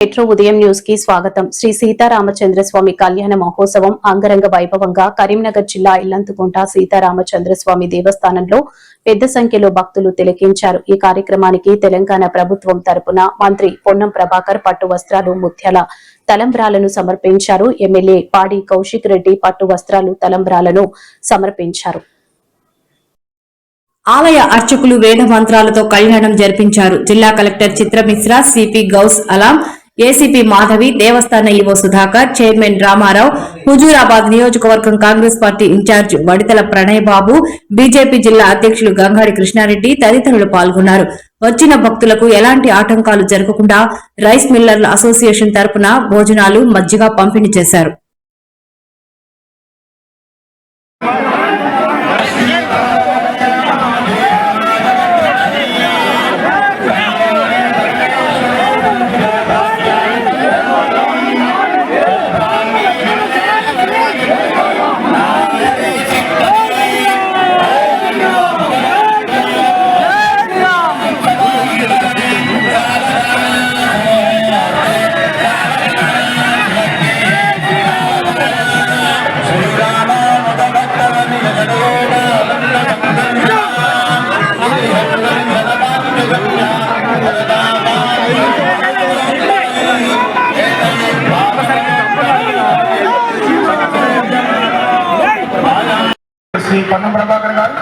Metro ఉదయం news కి స్వాగతం. శ్రీ సీతారామచంద్రస్వామి కళ్యాణ మహోత్సవం అంగరంగ వైభవంగా కరీంనగర్ జిల్లా ఇల్లంతకుంట సీతారామచంద్రస్వామి దేవస్థానంలో పెద్ద సంఖ్యలో భక్తులు తిలకించారు. ఈ కార్యక్రమానికి తెలంగాణ ప్రభుత్వం తరపున మంత్రి పొన్నం ప్రభాకర్ పట్టు వస్త్రాలు, ముత్యాల తలంబ్రాలను సమర్పించారు. ఎమ్మెల్యే పాడి కౌశిక్ రెడ్డి పట్టు వస్త్రాలు, తలంబ్రాలను సమర్పించారు. ఆలయ అర్చకులు వేద మంత్రాలతో కళ్యాణం జరిపించారు. జిల్లా collector చిత్రమిశ్రా, CP Ghouse అలాం, ACP Madhavi, దేవస్థాన ఈవో సుధాకర్, చైర్మన్ రామారావు, హుజూరాబాద్ నియోజకవర్గం కాంగ్రెస్ పార్టీ ఇన్ఛార్జ్ వడితల ప్రణయ్ బాబు, బీజేపీ జిల్లా అధ్యక్షులు గంగాడి కృష్ణారెడ్డి తదితరులు పాల్గొన్నారు. వచ్చిన భక్తులకు ఎలాంటి ఆటంకాలు జరగకుండా రైస్ మిల్లర్ల అసోసియేషన్ తరపున భోజనాలు, మజ్జిగ పంపిణీ చేశారు. శ్రీ పొన్నం ప్రభాకర్ గారు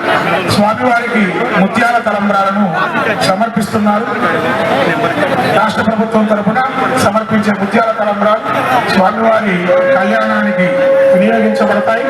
స్వామివారికి ముత్యాల తలంబ్రాలను సమర్పిస్తున్నారు. రాష్ట్ర ప్రభుత్వం తరఫున సమర్పించే ముత్యాల తలంబ్రాలు స్వామివారి కళ్యాణానికి వినియోగించబడతాయి.